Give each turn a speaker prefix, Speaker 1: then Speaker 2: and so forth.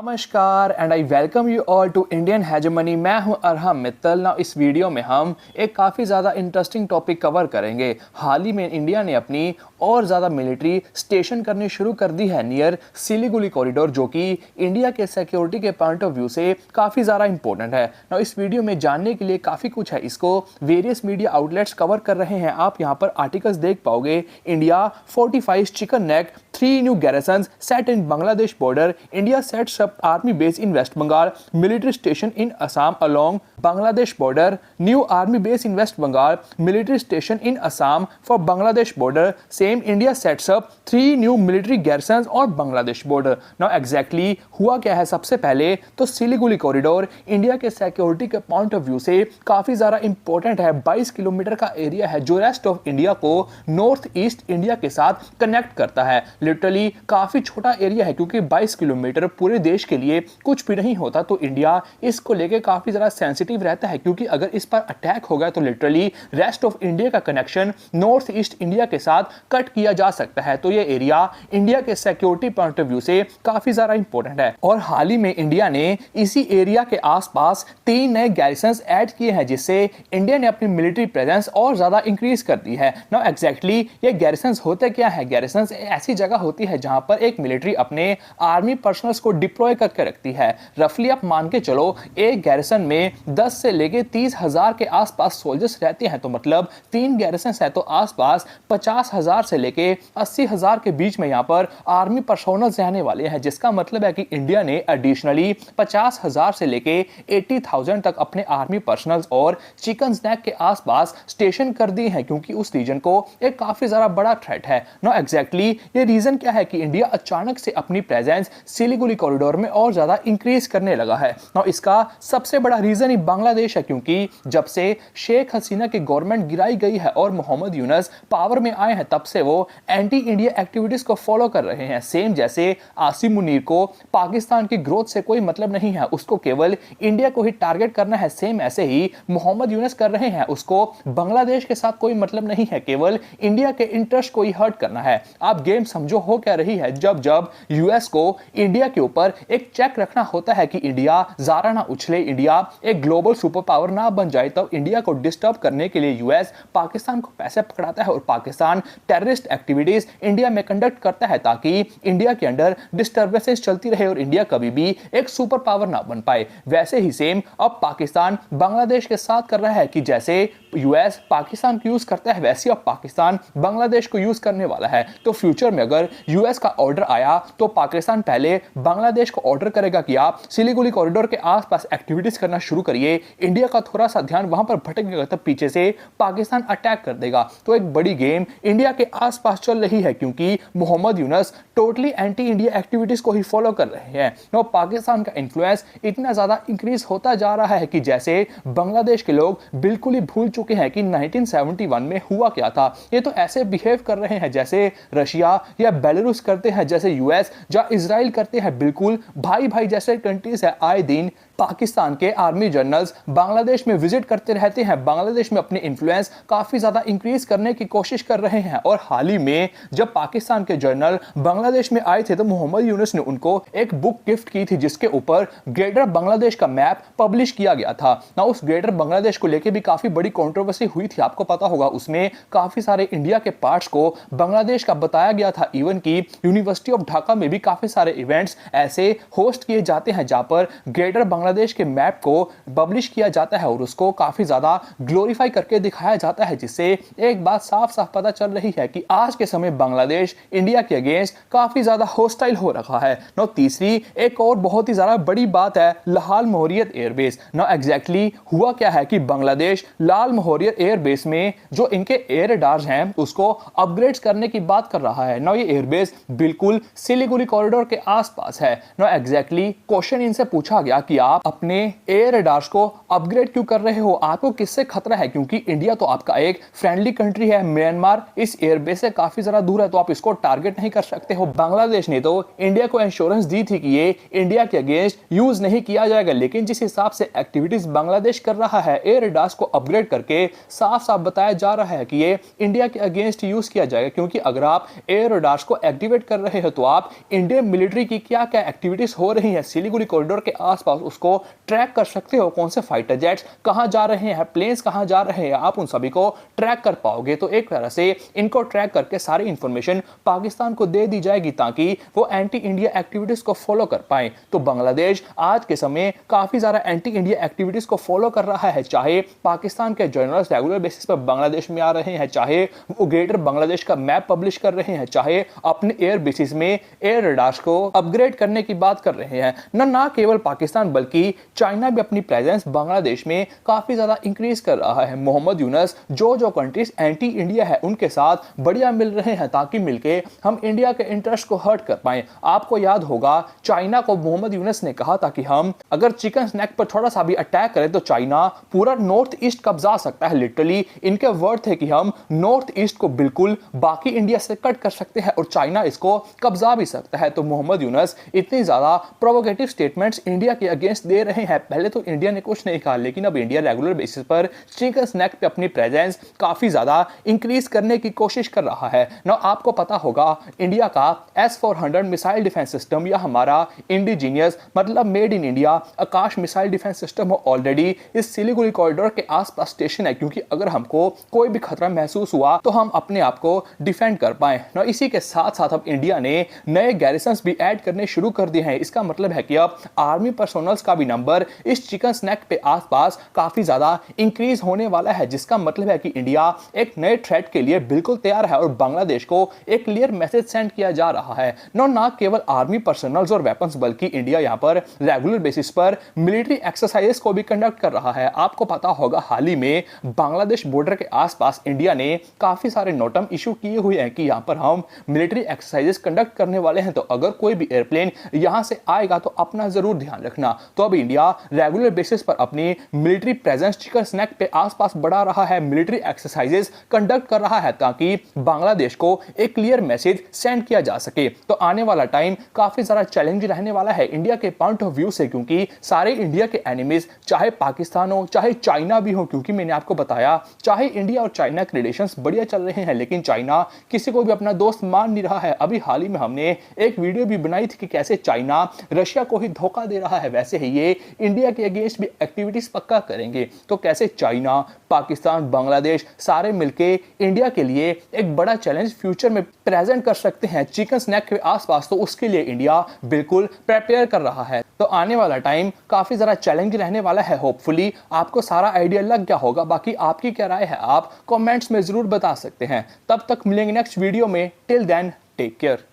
Speaker 1: नमस्कार and I welcome you all to Indian hegemony. मैं हूं अरहम मित्तल। ना इस वीडियो में हम एक काफ़ी ज़्यादा इंटरेस्टिंग टॉपिक कवर करेंगे। हाल ही में इंडिया ने अपनी और ज़्यादा मिलिट्री स्टेशन करनी शुरू कर दी है नियर सिलीगुड़ी कॉरिडोर, जो कि इंडिया के सिक्योरिटी के पॉइंट ऑफ व्यू से काफ़ी ज़्यादा इंपॉर्टेंट है। ना इस वीडियो में जानने के लिए काफ़ी कुछ है, इसको वेरियस मीडिया आउटलेट्स कवर कर रहे हैं। आप यहाँ पर आर्टिकल्स देख पाओगे। India fortifies chicken neck, 3 new garrisons set in Bangladesh border. India sets up army base in West Bengal, military station in Assam along Bangladesh border. New army base in West Bengal, military station in Assam for Bangladesh border. Same India sets up 3 new military garrisons on Bangladesh border. Now exactly हुआ क्या है? सबसे पहले तो Siliguri corridor India के security के point of view से काफी ज्यादा इंपॉर्टेंट है। 22 किलोमीटर का एरिया है जो रेस्ट ऑफ इंडिया को नॉर्थ ईस्ट इंडिया के साथ कनेक्ट करता है। लिटरली काफी छोटा एरिया है क्योंकि 22 किलोमीटर पूरे देश के लिए कुछ भी नहीं होता। तो इंडिया इसको लेके काफी ज्यादा सेंसिटिव रहता है क्योंकि अगर इस पर अटैक हो गया तो लिटरली रेस्ट ऑफ इंडिया का कनेक्शन नॉर्थ ईस्ट इंडिया के साथ कट किया जा सकता है। तो ये एरिया इंडिया के सिक्योरिटी पॉइंट ऑफ व्यू से काफी ज्यादा इंपॉर्टेंट है। और हाल ही में इंडिया ने इसी एरिया के आसपास 3 नए गैरिसन्स ऐड किए हैं, जिससे इंडिया ने अपनी मिलिट्री प्रेजेंस और ज्यादा इंक्रीज कर दी है। नाउ एग्जैक्टली ये गैरिसन्स होते क्या है? गैरिसन्स ऐसी जगह होती है जहां पर एक मिलिट्री अपने आर्मी पर्सनल्स को डिप्लॉय करके रखती है। रफली आप मान के चलो एक गैरिसन में 10 से लेके 30,000 के आसपास सोल्जर्स रहते हैं। तो मतलब 3 गैरिसन है तो आसपास 50,000 से लेके 80,000 के बीच में यहाँ पर आर्मी पर्सोनल्स रहने वाले हैं, जिसका मतलब है कि इंडिया ने एडिशनली 50,000 से लेके 80,000 तक अपने आर्मी पर्सनल्स और चिकन स्नैक के आसपास स्टेशन कर दिए हैं क्योंकि उस रीजन को एक काफी ज्यादा बड़ा थ्रेट है। नो एग्जैक्टली ये रीजन क्या है कि इंडिया अचानक से अपनी प्रेजेंस सिलीगुड़ी कॉरिडोर में और ज्यादा इंक्रीज करने लगा है। नो इसका सबसे बड़ा रीजन ही बांग्लादेश है क्योंकि जब से शेख हसीना की गवर्नमेंट गिराई गई है और मोहम्मद यूनुस पावर में आए हैं, तब से वो एंटी इंडिया एक्टिविटीज को फॉलो कर रहे हैं। सेम जैसे आसिम मुनीर को पाकिस्तान की ग्रोथ से कोई मतलब नहीं है, उसको केवल इंडिया को ही टारगेट करना है। सेम ऐसे ही मोहम्मद यूनुस कर रहे हैं, उसको बांग्लादेश के साथ कोई मतलब नहीं है, केवल इंडिया के इंटरेस्ट को ही हर्ट करना है। आप गेम समझो हो क्या रही है। जब जब यूएस को इंडिया के ऊपर एक चेक रखना होता है कि इंडिया ज़्यादा ना उछले, इंडिया एक ग्लोबल सुपर पावर ना बन जाए, तब इंडिया को डिस्टर्ब करने के लिए यूएस पाकिस्तान को पैसे पकड़ाता है और पाकिस्तान टेररिस्ट एक्टिविटीज इंडिया में कंडक्ट करता है ताकि इंडिया के अंदर डिस्टर्बेंसेस चलती रहे और इंडिया कभी भी एक सुपर पावर ना बन पाए। वैसे ही सेम अब पाकिस्तान बांग्लादेश के साथ कर रहा है कि जैसे यूएस पाकिस्तान को यूज करता है वैसे अब पाकिस्तान बांग्लादेश को यूज करने वाला है। तो फ्यूचर में अगर यूएस का ऑर्डर आया तो पाकिस्तान पहले बांग्लादेश को ऑर्डर करेगा कि आप सिलीगुड़ी कॉरिडोर के आसपास एक्टिविटीज करना शुरू करिए। इंडिया का थोड़ा सा ध्यान वहां पर भटकेगा तब पीछे से पाकिस्तान अटैक कर देगा। तो एक बड़ी गेम इंडिया के आसपास चल रही है क्योंकि Mohammad Yunus totally anti India activities को ही फॉलो कर रहे हैं। नो पाकिस्तान का इन्फ्लुएंस इतना ज्यादा इंक्रीज होता जा रहा है कि जैसे बांग्लादेश के लोग बिल्कुल ही भूल चुके हैं कि 1971 में हुआ क्या था। ये तो ऐसे बिहेव कर रहे हैं जैसे रशिया या बेलारूस करते हैं, जैसे यूएस या इजराइल करते हैं। बिल्कुल भाई भाई जैसे कंट्रीज है। आए दिन पाकिस्तान के आर्मी जनरल्स बांग्लादेश में विजिट करते रहते हैं, बांग्लादेश में अपने इन्फ्लुएंस काफी ज्यादा इंक्रीज करने की कोशिश कर रहे हैं। और हाल ही में जब पाकिस्तान के जनरल बांग्लादेश में आए थे तो मोहम्मद यूनुस ने उनको एक बुक गिफ्ट की थी जिसके ऊपर ग्रेटर बांग्लादेश का मैप पब्लिश किया गया था ना। उस ग्रेटर बांग्लादेश को लेकर भी काफी बड़ी कंट्रोवर्सी हुई थी, आपको पता होगा। उसमें काफी सारे इंडिया के पार्ट्स को बांग्लादेश का बताया गया था। इवन की यूनिवर्सिटी ऑफ ढाका में भी काफी सारे इवेंट्स ऐसे होस्ट किए जाते हैं जहां पर ग्रेटर बांग्लादेश के मैप को पब्लिश किया जाता है और उसको काफी ज्यादा ग्लोरीफाई करके दिखाया जाता है, जिससे एक बात साफ साफ पता चल रही है कि आज के समय बांग्लादेश इंडिया के अगेंस्ट काफी ज्यादा होस्टाइल हो रखा है। नो तीसरी एक और बहुत ही ज्यादा बड़ी बात है लाल मोहरियत एयरबेस। नो एग्जैक्टली हुआ क्या है कि बांग्लादेश लाल मोहरियत एयरबेस में जो इनके एयर रडार्स हैं उसको अपग्रेड करने की बात कर रहा है। नो ये एयरबेस बिल्कुल सिलीगुड़ी कॉरिडोर के आसपास है। नो एग्जैक्टली क्वेश्चन इनसे पूछा गया कि आप अपने एयर रडार्स को अपग्रेड क्यों कर रहे हो, आपको किससे खतरा है? क्योंकि इंडिया तो आपका एक फ्रेंडली कंट्री है, म्यांमार इस एयरबेस से काफी ज्यादा दूर है तो आप इसको टारगेट नहीं कर सकते हो। बांग्लादेश ने तो इंडिया को इंश्योरेंस दी थी कि ये इंडिया के अगेंस्ट यूज नहीं किया जाएगा, लेकिन जिस हिसाब से एक्टिविटीज बांग्लादेश कर रहा है एयर रडार्स को अपग्रेड करके करके साफ साफ बताया जा रहा है कि ये इंडिया के अगेंस्ट यूज किया जाएगा, क्योंकि अगर आप एयर रडार्स को एक्टिवेट कर रहे हो तो आप इंडियन मिलिट्री की क्या क्या एक्टिविटीज हो रही है सिलीगुड़ी कॉरिडोर के आसपास उसको ट्रैक कर सकते हो। कौन से फाइटर जेट्स कहां जा रहे हैं, प्लेन्स कहां जा रहे हैं, आप उन सभी को ट्रैक कर पाओगे। तो एक तरह से इनको ट्रैक करके सारी इंफॉर्मेशन पाकिस्तान को दे दी जाएगी ताकि वो एंटी इंडिया एक्टिविटीज को फॉलो कर पाए। तो बांग्लादेश आज के समय काफी ज्यादा एंटी इंडिया एक्टिविटीज को फॉलो कर रहा है, चाहे पाकिस्तान के जर्नल्स रेगुलर बेसिस पर बांग्लादेश में आ रहे हैं, चाहे वो ग्रेटर बांग्लादेश का मैप पब्लिश कर रहे हैं, चाहे अपने एयर बेसिस में एयर रडार्स को अपग्रेड करने की बात कर रहे हैं। ना केवल पाकिस्तान बल्कि चाइना भी अपनी प्रेजेंस बांग्लादेश में काफी ज्यादा इंक्रीज कर रहा है। मोहम्मद यूनुस जो कंट्रीज एंटी इंडिया है उनके साथ बढ़िया मिल रहे हैं ताकि मिलके हम इंडिया के इंटरेस्ट को हर्ट कर पाए। आपको याद होगा चाइना को मोहम्मद यूनुस ने कहा था कि हम अगर चिकन स्नैक पर थोड़ा सा भी अटैक करें तो चाइना पूरा नॉर्थ ईस्ट कब्जा सकता है। लिटरली इनके वर्ड थे कि हम नॉर्थ ईस्ट को बिल्कुल बाकी इंडिया से कट कर सकते हैं और चाइना इसको कब्जा भी सकता है। तो मोहम्मद यूनुस इतनी ज्यादा प्रोवोकेटिव स्टेटमेंट्स इंडिया के अगेंस्ट दे रहे हैं। पहले तो इंडिया ने कुछ नहीं कहा, लेकिन अब इंडिया रेगुलर बेसिस पर चिकन स्नैक पे अपनी प्रेजेंस काफी ज्यादा इंक्रीज करने की कोशिश कर रहा है ना। आपको पता होगा इंडिया का S-400 मिसाइल डिफेंस सिस्टम या हमारा इंडिजीनियस मतलब made in India Akash missile defence system already इस सिलीगुड़ी कॉरिडोर के आसपास स्टेशन है, क्योंकि अगर हमको कोई भी खतरा महसूस हुआ तो हम अपने आप को डिफेंड कर पाए ना। इसी के साथ साथ अब इंडिया ने नए गैरिसन्स भी ऐड करने शुरू कर दिए हैं। इसका मतलब है कि अब आर्मी पर्सोनल्स का भी नंबर इस चिकन स्नैक पे आसपास काफी ज्यादा इंक्रीज होने वाला है, जिसका मतलब है कि इंडिया एक नए थ्रेट के लिए बिल्कुल तैयार है और बांग्लादेश को एक क्लियर मैसेज सेंड किया जा रहा है। ना केवल आर्मी पर्सनल्स और वेपन्स बल्कि इंडिया यहाँ पर रेगुलर बेसिस पर मिलिट्री एक्सरसाइजेस को भी कंडक्ट कर रहा है। आपको पता होगा हाल ही में बांग्लादेश बॉर्डर के आसपास इंडिया ने काफी सारे नोटम इशू किए हुए हैं कि यहाँ पर हम मिलिट्री एक्सरसाइजेस कंडक्ट करने वाले हैं, तो अगर कोई भी एयरप्लेन यहाँ से आएगा तो अपना जरूर ध्यान रखना। तो अब इंडिया रेगुलर बेसिस पर अपनी मिलिट्री प्रेजेंस चिकन स्नैक पे आसपास बढ़ा रहा है, मिलिट्री एक्सरसाइजेस कंडक्ट कर रहा है ताकि बांग्लादेश को एक क्लियर मैसेज सेंड किया जा सके। तो आने वाला टाइम काफी सारा चैलेंज रहने वाला है इंडिया के पॉइंट ऑफ व्यू से, क्योंकि सारे इंडिया के एनिमीज चाहे पाकिस्तान हो चाहे चाइना भी हो, क्योंकि मैंने आपको बताया चाहे इंडिया और चाइना के रिलेशंस बढ़िया चल रहे हैं लेकिन चाइना किसी को भी अपना दोस्त मान नहीं रहा है। अभी हाल ही में हमने एक वीडियो भी बनाई थी कि कैसे चाइना रशिया को ही धोखा दे रहा है, वैसे ही ये इंडिया के अगेंस्ट भी एक्टिविटीज पक्का करेंगे। तो कैसे चाइना, पाकिस्तान, बांग्लादेश सारे मिलके इंडिया के लिए एक बड़ा चैलेंज फ्यूचर में प्रेजेंट कर सकते हैं चिकन स्नैक के आसपास, तो उसके लिए इंडिया बिल्कुल प्रिपेयर कर रहा है। तो आने वाला टाइम काफी ज्यादा चैलेंज रहने वाला है। होपफुली आपको सारा आइडिया लग गया होगा। बाकी आपकी क्या राय है आप कमेंट्स में जरूर बता सकते हैं। तब तक मिलेंगे नेक्स्ट वीडियो में। Till then take care.